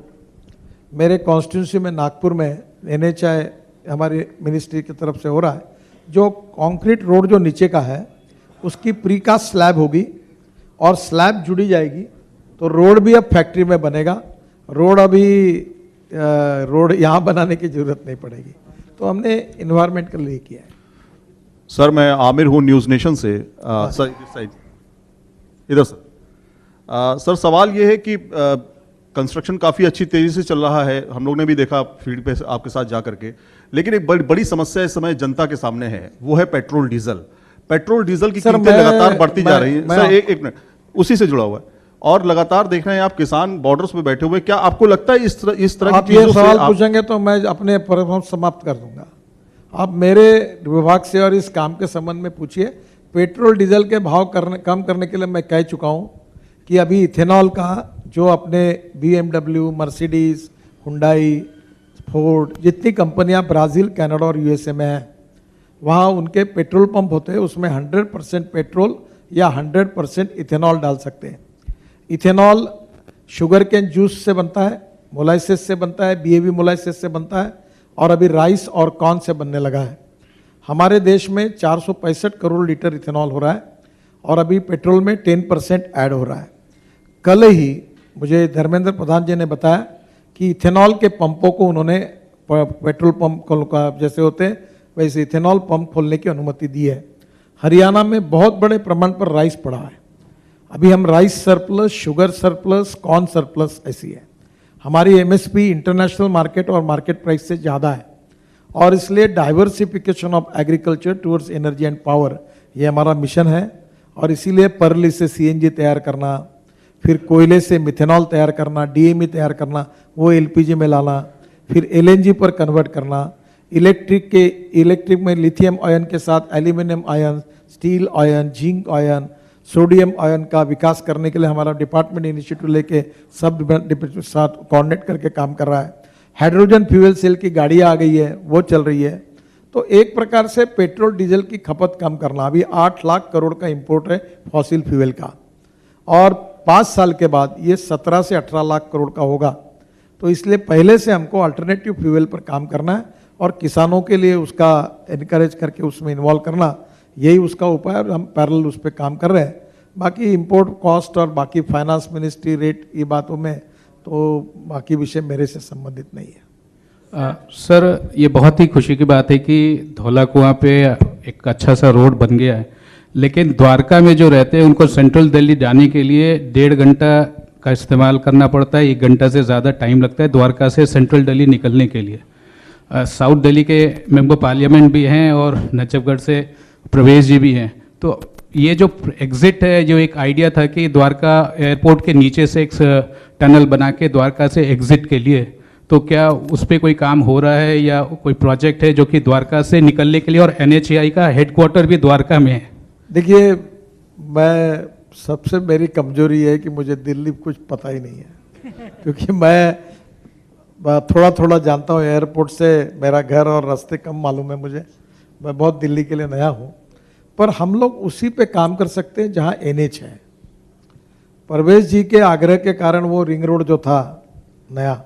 Speaker 1: मेरे कॉन्स्टिट्यूंसी में नागपुर में NHI हमारी मिनिस्ट्री की तरफ से हो रहा है। जो कंक्रीट रोड जो नीचे का है उसकी प्रीकास्ट स्लैब होगी और स्लैब जुड़ी जाएगी, तो रोड भी अब फैक्ट्री में बनेगा। रोड यहाँ बनाने की जरूरत नहीं पड़ेगी। तो हमने इन्वायरमेंट के लिए किया है।
Speaker 3: सर मैं आमिर हूँ न्यूज़ नेशन से। सर इस साइड इधर सर सवाल ये है कि कंस्ट्रक्शन काफ़ी अच्छी तेज़ी से चल रहा है, हम लोग ने भी देखा फील्ड पे आपके साथ जा करके, लेकिन एक बड़ी समस्या इस समय जनता के सामने है, वो है पेट्रोल डीजल की कीमतें लगातार बढ़ती जा रही हैं। सर एक मिनट, उसी से जुड़ा हुआ है, और लगातार देख रहे हैं आप किसान बॉर्डर्स पे बैठे हुए, क्या आपको लगता है इस तरह
Speaker 1: आप ये सवाल पूछेंगे तो मैं अपने परिणाम समाप्त कर दूंगा। आप मेरे विभाग से और इस काम के संबंध में पूछिए। पेट्रोल डीजल के भाव कम करने के लिए मैं कह चुका हूं कि अभी इथेनॉल का जो अपने BMW, मर्सिडीज, हुंडई, फोर्ड जितनी कंपनियां ब्राज़ील, कनाडा और USA में हैं, वहाँ उनके पेट्रोल पंप होते हैं, उसमें 100% पेट्रोल या 100% इथेनॉल डाल सकते हैं। इथेनॉल शुगर केन जूस से बनता है, मोलाइसिस से बनता है, BAB मोलाइसिस से बनता है, और अभी राइस और कॉर्न से बनने लगा है। हमारे देश में 465 करोड़ लीटर इथेनॉल हो रहा है, और अभी पेट्रोल में 10% ऐड हो रहा है। कल ही मुझे धर्मेंद्र प्रधान जी ने बताया कि इथेनॉल के पंपों को उन्होंने पेट्रोल पंप का जैसे होते हैं वैसे इथेनॉल पंप खोलने की अनुमति दी है। हरियाणा में बहुत बड़े प्रमाण पर राइस पड़ा है। अभी हम rice surplus, sugar surplus, corn surplus ऐसी है। हमारी MSP इंटरनेशनल मार्केट और मार्केट प्राइस से ज़्यादा है, और इसलिए diversification of agriculture towards energy and power ये हमारा मिशन है। और इसीलिए पर्ली से CNG तैयार करना, फिर कोयले से मिथेनॉल तैयार करना, डीएमई तैयार करना, वो एलपीजी में लाना, फिर एलएनजी पर कन्वर्ट करना, इलेक्ट्रिक में लिथियम आयन के साथ aluminium ion, steel ion, zinc ion, sodium ion का विकास करने के लिए हमारा डिपार्टमेंट इनिशिएटिव लेके सब डिपार्टमेंट के साथ कोऑर्डिनेट करके काम कर रहा है। हाइड्रोजन फ्यूल सेल की गाड़ियाँ आ गई है, वो चल रही है। तो एक प्रकार से पेट्रोल डीजल की खपत कम करना। अभी 8 लाख करोड़ का इंपोर्ट है फॉसिल फ्यूल का, और 5 साल के बाद ये 17 से 18 लाख करोड़ का होगा। तो इसलिए पहले से हमको अल्टरनेटिव फ्यूल पर काम करना है और किसानों के लिए उसका इनकरेज करके उसमें इन्वॉल्व करना, यही उसका उपाय है। और हम पैरेलल उस पर काम कर रहे हैं। बाकी इंपोर्ट कॉस्ट और बाकी फाइनेंस मिनिस्ट्री रेट, ये बातों में तो बाकी विषय मेरे से संबंधित नहीं है।
Speaker 4: सर, ये बहुत ही खुशी की बात है कि धौला कुआं पे एक अच्छा सा रोड बन गया है, लेकिन द्वारका में जो रहते हैं उनको सेंट्रल दिल्ली जाने के लिए 1.5 घंटा का इस्तेमाल करना पड़ता है। 1 घंटा से ज़्यादा टाइम लगता है द्वारका से सेंट्रल दिल्ली निकलने के लिए। साउथ दिल्ली के मेंबर पार्लियामेंट भी हैं और नजफगढ़ से प्रवेश जी भी हैं। तो ये जो एग्जिट है, जो एक आइडिया था कि द्वारका एयरपोर्ट के नीचे से एक टनल बना के द्वारका से एग्जिट के लिए, तो क्या उस पर कोई काम हो रहा है या कोई प्रोजेक्ट है जो कि द्वारका से निकलने के लिए, और NHAI का हेडक्वार्टर भी द्वारका में है?
Speaker 1: देखिए, मैं सबसे मेरी कमजोरी है कि मुझे दिल्ली कुछ पता ही नहीं है क्योंकि मैं थोड़ा थोड़ा जानता हूँ। एयरपोर्ट से मेरा घर और रास्ते कम मालूम है मुझे। मैं बहुत दिल्ली के लिए नया हूँ, पर हम लोग उसी पे काम कर सकते हैं जहाँ NH है। परवेश जी के आग्रह के कारण वो रिंग रोड जो था नया,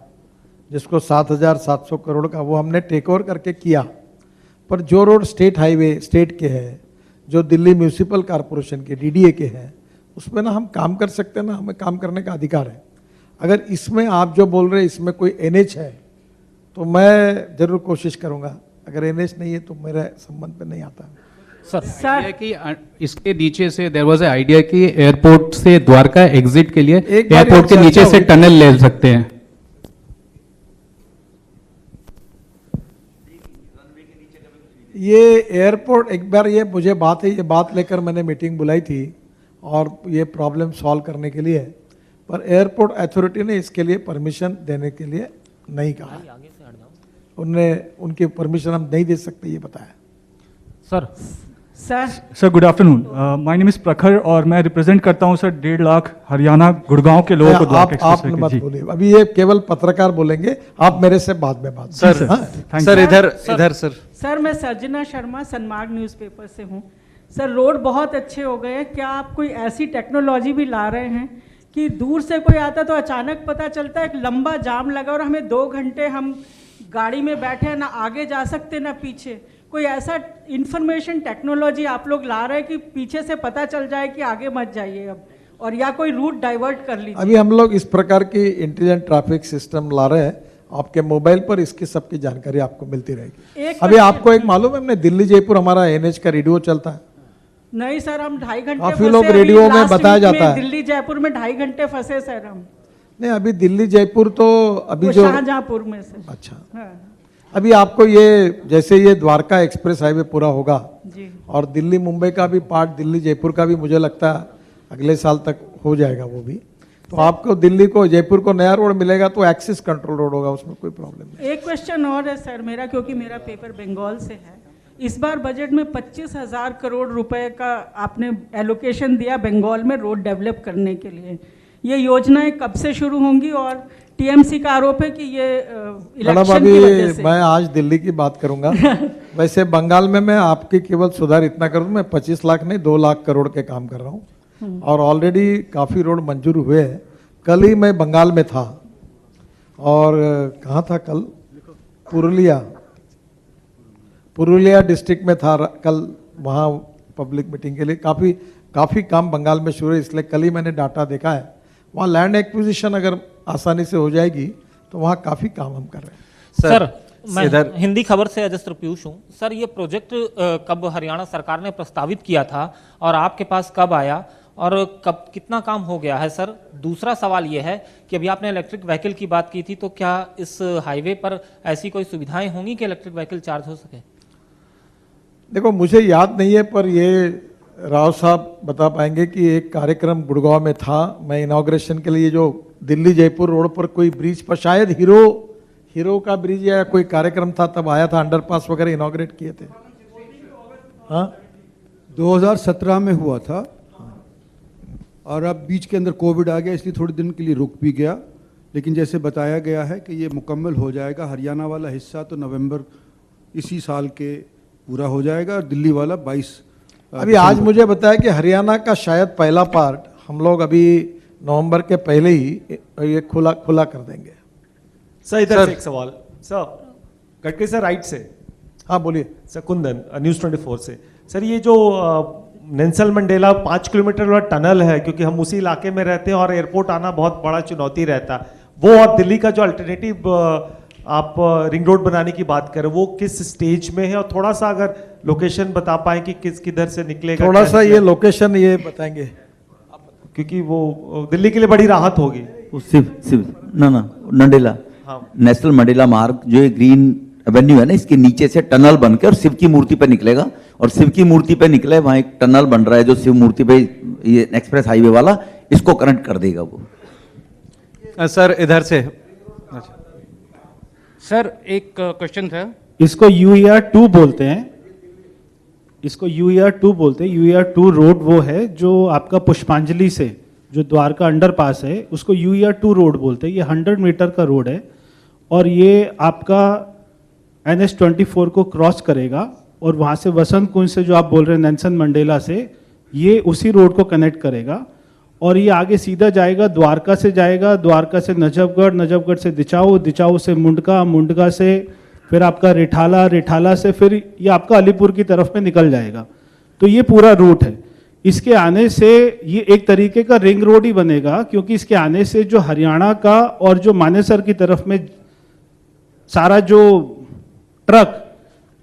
Speaker 1: जिसको 7,700 करोड़ का, वो हमने टेक ओवर करके किया। पर जो रोड स्टेट हाईवे स्टेट के हैं, जो दिल्ली म्यूनिसिपल कॉरपोरेशन के DDA के हैं, उसमें ना हम काम कर सकते हैं ना, हमें काम करने का अधिकार है। अगर इसमें आप जो बोल रहे हैं इसमें कोई NH है तो मैं जरूर कोशिश करूंगा। अगर NH नहीं है तो मेरे संबंध पे नहीं आता।
Speaker 4: सर, ये कि इसके नीचे से देयर वाज ए आइडिया कि एयरपोर्ट से द्वारका एग्जिट के लिए एयरपोर्ट के नीचे से टनल ले सकते हैं।
Speaker 1: ये एयरपोर्ट एक बार ये मुझे बात है, ये बात लेकर मैंने मीटिंग बुलाई थी और ये प्रॉब्लम सॉल्व करने के लिए, पर एयरपोर्ट अथॉरिटी ने इसके लिए परमिशन देने के लिए नहीं कहा। उनने उनकी परमिशन हम नहीं दे सकते ये बताया।
Speaker 5: Sir good afternoon, my name is प्रखर और मैं रिप्रेजेंट करता हूं सर 1.5 लाख हरियाणा गुड़गांव के लोगों को द्वारका एक्सप्रेस
Speaker 1: आप मत बोलिए, अभी ये केवल पत्रकार बोलेंगे, आप मेरे से बाद में बात।
Speaker 6: सर इधर
Speaker 7: सर मैं सर्जना शर्मा सनमार्ग न्यूज़पेपर से हूँ। सर रोड बहुत अच्छे हो गए हैं, क्या आप कोई ऐसी टेक्नोलॉजी भी ला रहे हैं कि दूर से कोई आता तो अचानक पता चलता है एक लंबा जाम लगा और हमें 2 घंटे हम गाड़ी में बैठे हैं, ना आगे जा सकते ना पीछे? कोई ऐसा इंफॉर्मेशन टेक्नोलॉजी आप लोग ला रहे हैं कि पीछे से पता चल जाए कि आगे मत जाइए अब, और या कोई रूट डाइवर्ट कर लीजिए?
Speaker 1: अभी हम लोग इस प्रकार की इंटेलिजेंट ट्रैफिक सिस्टम ला रहे हैं, आपके मोबाइल पर इसकी सबकी जानकारी आपको मिलती रहेगी। अभी आपको एक मालूम है, हमने दिल्ली जयपुर हमारा NH का रेडियो चलता है।
Speaker 7: नहीं सर, हम 2.5 घंटे
Speaker 1: काफी लोग रेडियो में बताया जाता है।
Speaker 7: दिल्ली जयपुर में 2.5 घंटे फंसे सर हम।
Speaker 1: नहीं, अभी दिल्ली जयपुर तो अभी जो
Speaker 7: शाहजहांपुर में सर।
Speaker 1: अच्छा,
Speaker 7: हाँ।
Speaker 1: अभी आपको ये जैसे ये द्वारका एक्सप्रेस हाईवे पूरा होगा
Speaker 7: जी,
Speaker 1: और दिल्ली मुंबई का भी पार्ट, दिल्ली जयपुर का भी मुझे लगता है अगले साल तक हो जाएगा वो भी। तो आपको दिल्ली को जयपुर को नया रोड मिलेगा तो एक्सिस कंट्रोल रोड होगा, उसमें कोई प्रॉब्लम नहीं।
Speaker 7: एक क्वेश्चन और है सर मेरा, क्योंकि मेरा पेपर बंगाल से है। इस बार बजट में 25,000 करोड़ रुपए का आपने एलोकेशन दिया बंगाल में रोड डेवलप करने के लिए। ये योजनाएं कब से शुरू होंगी? और TMC का आरोप है कि ये इलेक्शन की वजह से।
Speaker 1: मैं आज दिल्ली की बात करूंगा वैसे बंगाल में मैं आपकी केवल सुधार इतना करूँ, मैं 25 लाख नहीं 2 लाख करोड़ के काम कर रहा हूँ और ऑलरेडी काफ़ी रोड मंजूर हुए हैं। कल ही मैं बंगाल में था और कहाँ था कल? पुरुलिया डिस्ट्रिक्ट में था कल, वहाँ पब्लिक मीटिंग के लिए। काफ़ी काम बंगाल में शुरू है, इसलिए कल ही मैंने डाटा देखा है। वहाँ लैंड एक्विजिशन अगर आसानी से हो जाएगी तो वहाँ काफ़ी काम हम कर रहे हैं।
Speaker 6: सर मैं हिंदी खबर से अजस्त्र पीयूष हूँ। सर ये प्रोजेक्ट कब हरियाणा सरकार ने प्रस्तावित किया था और आपके पास कब आया और कब कितना काम हो गया है? सर दूसरा सवाल ये है कि अभी आपने इलेक्ट्रिक व्हीकल की बात की थी, तो क्या इस हाईवे पर ऐसी कोई सुविधाएं होंगी कि इलेक्ट्रिक व्हीकल चार्ज हो सके?
Speaker 1: देखो मुझे याद नहीं है, पर ये राव साहब बता पाएंगे कि एक कार्यक्रम गुड़गांव में था, मैं इनॉग्रेशन के लिए जो दिल्ली जयपुर रोड पर कोई ब्रिज पर शायद हीरो का ब्रिज या कोई कार्यक्रम था, तब आया था, अंडरपास वगैरह इनॉग्रेट किए थे। हाँ
Speaker 8: 2017 में हुआ था और अब बीच के अंदर कोविड आ गया, इसलिए थोड़े दिन के लिए रुक भी गया, लेकिन जैसे बताया गया है कि ये मुकम्मल हो जाएगा। हरियाणा वाला हिस्सा तो नवंबर इसी साल के पूरा हो जाएगा और दिल्ली वाला 22।
Speaker 1: अभी आज मुझे बताया कि हरियाणा का शायद पहला पार्ट हम लोग अभी नवंबर के पहले ही ये खुला कर देंगे।
Speaker 9: सर इधर से एक सवाल। सर गडकरी सर राइट से।
Speaker 1: हाँ बोलिए।
Speaker 9: सर कुंदन न्यूज़ 24 से। सर ये जो नेल्सन मंडेला 5 किलोमीटर वाला टनल है, क्योंकि हम उसी इलाके में रहते हैं और एयरपोर्ट आना बहुत बड़ा चुनौती रहता है, वो और दिल्ली का जो अल्टरनेटिव आप रिंग रोड बनाने की बात करें, वो किस स्टेज में है? और थोड़ा सा अगर लोकेशन बता पाएं कि किधर से निकलेगा,
Speaker 1: थोड़ा सा ये लोकेशन ये बताएंगे,
Speaker 9: क्योंकि वो दिल्ली के लिए बड़ी राहत होगी।
Speaker 10: नंडेला नेशनल मंडेला मार्ग जो ये ग्रीन एवेन्यू है ना, इसके नीचे से टनल बन के और शिव की मूर्ति पे निकलेगा, और शिव की मूर्ति पे निकले वहां एक टनल बन रहा है जो शिव मूर्ति पे ये एक्सप्रेस हाईवे वाला इसको कनेक्ट कर देगा वो।
Speaker 11: सर इधर से। सर एक क्वेश्चन था।
Speaker 12: इसको UER-2 बोलते हैं, इसको UER-2 बोलते हैं। UER-2 रोड वो है जो आपका पुष्पांजलि से जो द्वारका अंडरपास है उसको UER-2 रोड बोलते हैं। ये 100 मीटर का रोड है और ये आपका NH-24 को क्रॉस करेगा और वहाँ से वसंत कुंज से जो आप बोल रहे हैं नेल्सन मंडेला से, ये उसी रोड को कनेक्ट करेगा और ये आगे सीधा जाएगा, द्वारका से जाएगा, द्वारका से नजफगढ़, नजफगढ़ से दिचाऊ, दिचाऊ से मुंडका, मुंडका से फिर आपका रिठाला, रिठाला से फिर ये आपका अलीपुर की तरफ में निकल जाएगा। तो ये पूरा रूट है। इसके आने से ये एक तरीके का रिंग रोड ही बनेगा, क्योंकि इसके आने से जो हरियाणा का और जो मानेसर की तरफ में सारा जो ट्रक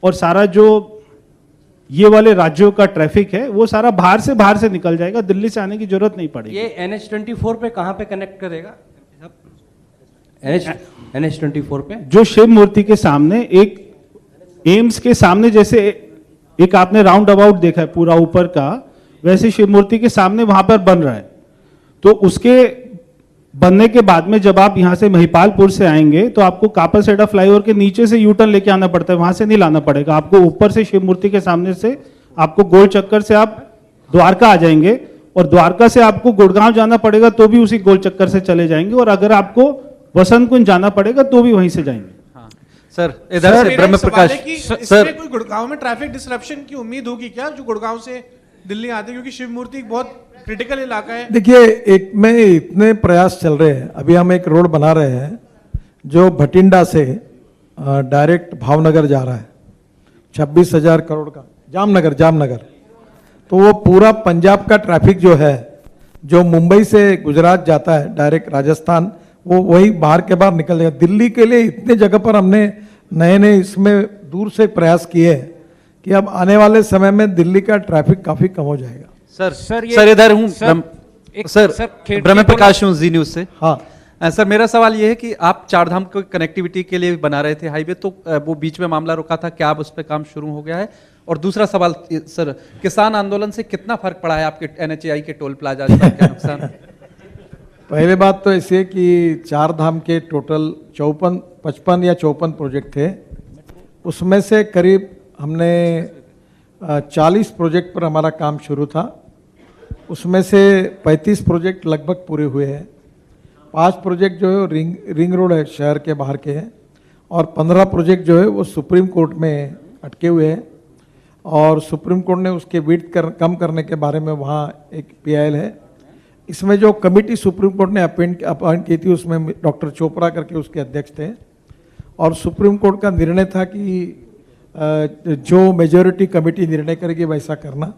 Speaker 12: और सारा जो ये वाले राज्यों का ट्रैफिक है वो सारा बाहर से निकल जाएगा, दिल्ली से आने की जरूरत नहीं पड़ेगी।
Speaker 13: ये NH-24 पे कहाँ पे कनेक्ट करेगा? NH-24 पे
Speaker 12: जो शिव मूर्ति के सामने, एक एम्स के सामने जैसे एक आपने राउंड अबाउट देखा है पूरा ऊपर का, वैसे शिव मूर्ति के सामने वहां पर बन रहा है। तो उसके बनने के बाद में जब आप यहाँ से महिपालपुर से आएंगे तो आपको कापासेडा फ्लाईओवर के नीचे से यूटर्न लेके आना पड़ता है, वहां से नहीं लाना पड़ेगा आपको। ऊपर से शिव मूर्ति के सामने से आपको गोल चक्कर से आप द्वारका आ जाएंगे और द्वारका से आपको गुड़गांव जाना पड़ेगा तो भी उसी गोल चक्कर से चले जाएंगे, और अगर आपको वसंत कुंज जाना पड़ेगा तो भी वहीं से जाएंगे।
Speaker 11: हाँ। सर इधर से ब्रह्म प्रकाश।
Speaker 14: सर कोई गुड़गांव में ट्रैफिक डिसरप्शन की उम्मीद होगी क्या, जो गुड़गांव से दिल्ली आते, क्योंकि शिव मूर्ति बहुत क्रिटिकल इलाका है?
Speaker 1: देखिए, एक में इतने प्रयास चल रहे हैं। अभी हम एक रोड बना रहे हैं जो भटिंडा से डायरेक्ट भावनगर जा रहा है, 26,000 करोड़ का, जामनगर। तो वो पूरा पंजाब का ट्रैफिक जो है, जो मुंबई से गुजरात जाता है डायरेक्ट राजस्थान, वो वही बाहर के बाहर निकल जाएगा। दिल्ली के लिए इतने जगह पर हमने नए इसमें दूर से प्रयास किए हैं कि अब आने वाले समय में दिल्ली का ट्रैफिक काफी कम हो जाएगा।
Speaker 11: सर इधर हूँ सर ब्रह्म प्रकाश हूँ जी न्यूज से।
Speaker 1: हाँ
Speaker 11: सर मेरा सवाल ये है कि आप चारधाम को कनेक्टिविटी के लिए बना रहे थे हाईवे, तो वो बीच में मामला रुका था, क्या अब उस पर काम शुरू हो गया है? और दूसरा सवाल सर, किसान आंदोलन से कितना फर्क पड़ा है आपके NHAI के टोल प्लाजा का, क्या नुकसान?
Speaker 1: पहले बात तो ऐसे कि चारधाम के टोटल 55 या 54 प्रोजेक्ट थे, उसमें से करीब हमने 40 प्रोजेक्ट पर हमारा काम शुरू था। उसमें से 35 प्रोजेक्ट लगभग पूरे हुए हैं। 5 प्रोजेक्ट जो है रिंग रोड है, शहर के बाहर के हैं, और 15 प्रोजेक्ट जो है वो सुप्रीम कोर्ट में अटके हुए हैं, और सुप्रीम कोर्ट ने उसके विड्थ कम करने के बारे में वहाँ एक PIL है। इसमें जो कमेटी सुप्रीम कोर्ट ने अपॉइंट की थी उसमें डॉक्टर चोपड़ा करके उसके अध्यक्ष थे, और सुप्रीम कोर्ट का निर्णय था कि जो मेजॉरिटी कमेटी निर्णय करेगी वैसा करना।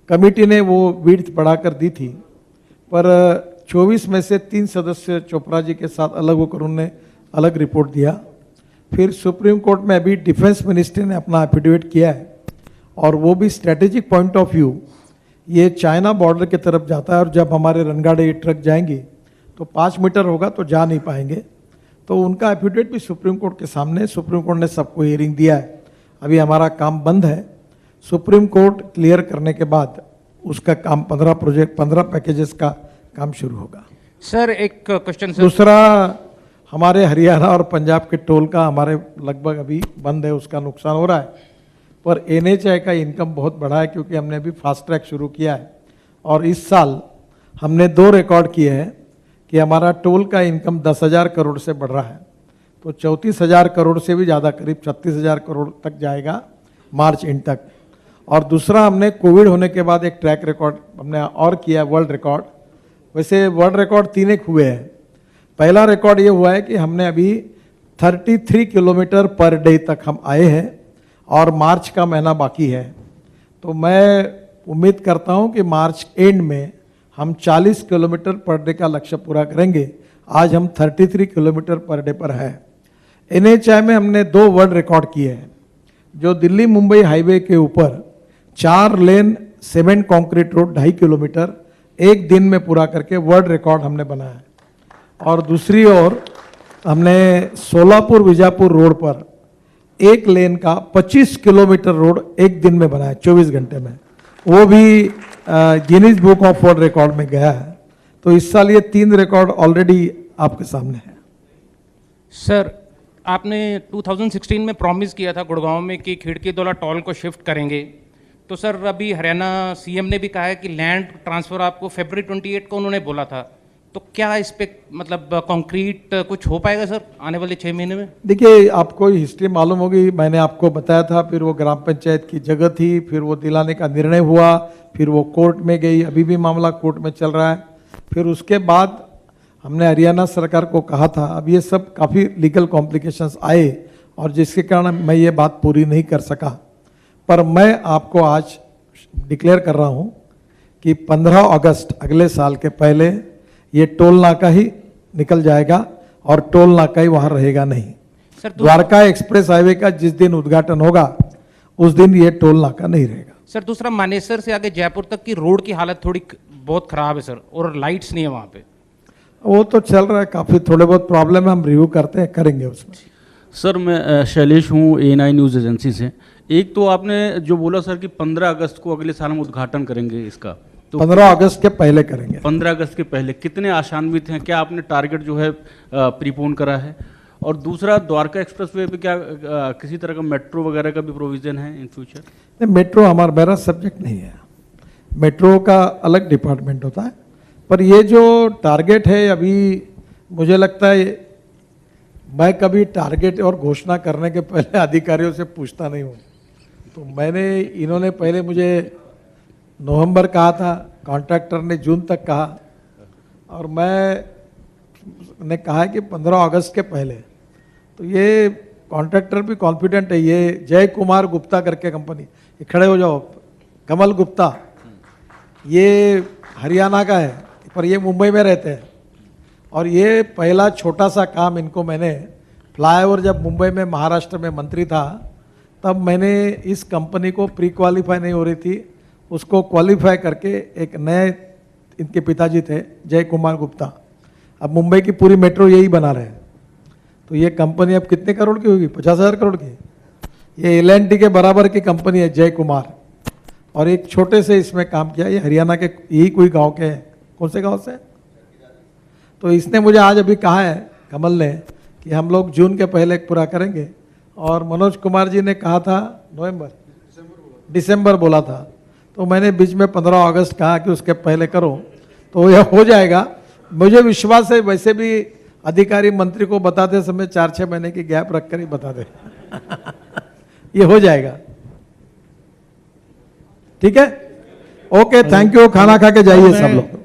Speaker 1: कमेटी ने वो विड्थ बढ़ाकर दी थी, पर 24 में से 3 सदस्य चोपड़ा जी के साथ अलग होकर उन्होंने अलग रिपोर्ट दिया। फिर सुप्रीम कोर्ट में अभी डिफेंस मिनिस्ट्री ने अपना एफिडेविट किया है, और वो भी स्ट्रेटेजिक पॉइंट ऑफ व्यू ये चाइना बॉर्डर की तरफ जाता है, और जब हमारे रनगाड़े ट्रक जाएंगे तो 5 मीटर होगा तो जा नहीं पाएंगे। तो उनका एफिडेविट भी सुप्रीम कोर्ट के सामने, सुप्रीम कोर्ट ने सबको हियरिंग दिया है। अभी हमारा काम बंद है। सुप्रीम कोर्ट क्लियर करने के बाद उसका काम 15 पैकेजेस का काम शुरू होगा।
Speaker 15: सर एक क्वेश्चन सर।
Speaker 1: दूसरा, हमारे हरियाणा और पंजाब के टोल का हमारे लगभग अभी बंद है, उसका नुकसान हो रहा है, पर NHAI का इनकम बहुत बढ़ा है क्योंकि हमने अभी फास्ट ट्रैक शुरू किया है और इस साल हमने 2 रिकॉर्ड किए हैं कि हमारा टोल का इनकम 10,000 करोड़ से बढ़ रहा है, तो 34,000 करोड़ से भी ज़्यादा, करीब 36,000 करोड़ तक जाएगा मार्च एंड तक। और दूसरा, हमने कोविड होने के बाद एक ट्रैक रिकॉर्ड हमने और किया, वर्ल्ड रिकॉर्ड। वैसे वर्ल्ड रिकॉर्ड 3 एक हुए हैं। पहला रिकॉर्ड ये हुआ है कि हमने अभी 33 किलोमीटर पर डे तक हम आए हैं और मार्च का महीना बाकी है, तो मैं उम्मीद करता हूं कि मार्च एंड में हम 40 किलोमीटर पर डे का लक्ष्य पूरा करेंगे। आज हम 33 किलोमीटर पर डे पर है। NHAI में हमने 2 वर्ल्ड रिकॉर्ड किए हैं, जो दिल्ली मुंबई हाईवे के ऊपर 4 लेन सीमेंट कंक्रीट रोड 2.5 किलोमीटर एक दिन में पूरा करके वर्ल्ड रिकॉर्ड हमने बनाया है। और दूसरी ओर हमने सोलापुर विजापुर रोड पर 1 लेन का 25 किलोमीटर रोड एक दिन में बनाया, 24 घंटे में, वो भी Guinness book of world record में गया है। तो इस साल ये 3 रिकॉर्ड ऑलरेडी आपके सामने है।
Speaker 15: सर आपने 2016 में प्रॉमिस किया था गुड़गांव में कि खिड़की दौला टोल को शिफ्ट करेंगे, तो सर अभी हरियाणा CM ने भी कहा है कि लैंड ट्रांसफ़र आपको फरवरी 28 को उन्होंने बोला था, तो क्या इस पे मतलब कॉन्क्रीट कुछ हो पाएगा सर आने वाले 6 महीने में?
Speaker 1: देखिए, आपको हिस्ट्री मालूम होगी, मैंने आपको बताया था, फिर वो ग्राम पंचायत की जगह थी, फिर वो दिलाने का निर्णय हुआ, फिर वो कोर्ट में गई, अभी भी मामला कोर्ट में चल रहा है। फिर उसके बाद हमने हरियाणा सरकार को कहा था, अब ये सब काफ़ी लीगल कॉम्प्लिकेशंस आए और जिसके कारण मैं ये बात पूरी नहीं कर सका, पर मैं आपको आज डिक्लेयर कर रहा हूँ कि 15 अगस्त अगले साल के पहले ये टोल नाका ही निकल जाएगा और टोल नाका ही वहाँ रहेगा नहीं। द्वारका एक्सप्रेस हाईवे का जिस दिन उद्घाटन होगा उस दिन ये टोल नाका नहीं रहेगा।
Speaker 15: सर दूसरा, मानेसर से आगे जयपुर तक की रोड की हालत थोड़ी बहुत खराब है सर, और लाइट्स नहीं है वहाँ पे।
Speaker 1: वो तो चल रहा है, काफ़ी थोड़े बहुत प्रॉब्लम है, हम रिव्यू करते हैं, करेंगे उसमें।
Speaker 16: सर मैं शैलेश हूँ ANI न्यूज़ एजेंसी से। एक तो आपने जो बोला सर कि 15 अगस्त को अगले साल हम उद्घाटन करेंगे इसका, तो
Speaker 1: 15 अगस्त के पहले करेंगे।
Speaker 16: 15 अगस्त के पहले कितने आशान्वित हैं? क्या आपने टारगेट जो है प्रीपोन करा है? और दूसरा, द्वारका एक्सप्रेसवे पे क्या किसी तरह का मेट्रो वगैरह का भी प्रोविजन है इन फ्यूचर?
Speaker 1: नहीं, मेट्रो मेरा सब्जेक्ट नहीं है, मेट्रो का अलग डिपार्टमेंट होता है, पर ये जो टारगेट है अभी मुझे लगता है मैं कभी टारगेट और घोषणा करने के पहले अधिकारियों से पूछता नहीं हूँ। तो इन्होंने पहले मुझे नवंबर कहा था, कॉन्ट्रैक्टर ने जून तक कहा, और मैंने कहा कि 15 अगस्त के पहले। तो ये कॉन्ट्रैक्टर भी कॉन्फिडेंट है। ये जय कुमार गुप्ता करके कंपनी, ये खड़े हो जाओ, कमल गुप्ता, ये हरियाणा का है पर ये मुंबई में रहते हैं, और ये पहला छोटा सा काम इनको मैंने, फ्लाईओवर जब मुंबई में महाराष्ट्र में मंत्री था तब मैंने इस कंपनी को प्री क्वालिफाई नहीं हो रही थी, उसको क्वालिफाई करके एक नए, इनके पिताजी थे जय कुमार गुप्ता, अब मुंबई की पूरी मेट्रो यही बना रहे हैं। तो ये कंपनी अब कितने करोड़ की होगी? 50,000 करोड़ की। ये L&T के बराबर की कंपनी है जय कुमार, और एक छोटे से इसमें काम किया। ये हरियाणा के यही कोई गांव के हैं। कौन से गांव से? तो इसने मुझे आज अभी कहा है, कमल ने, कि हम लोग जून के पहले पूरा करेंगे, और मनोज कुमार जी ने कहा था दिसंबर बोला था। तो मैंने बीच में 15 अगस्त कहा कि उसके पहले करो, तो यह हो जाएगा। मुझे विश्वास है, वैसे भी अधिकारी मंत्री को बताते समय 4-6 महीने की गैप रखकर ही बता दे ये हो जाएगा। ठीक है, ओके, थैंक यू। खाना खा के जाइए सब लोग।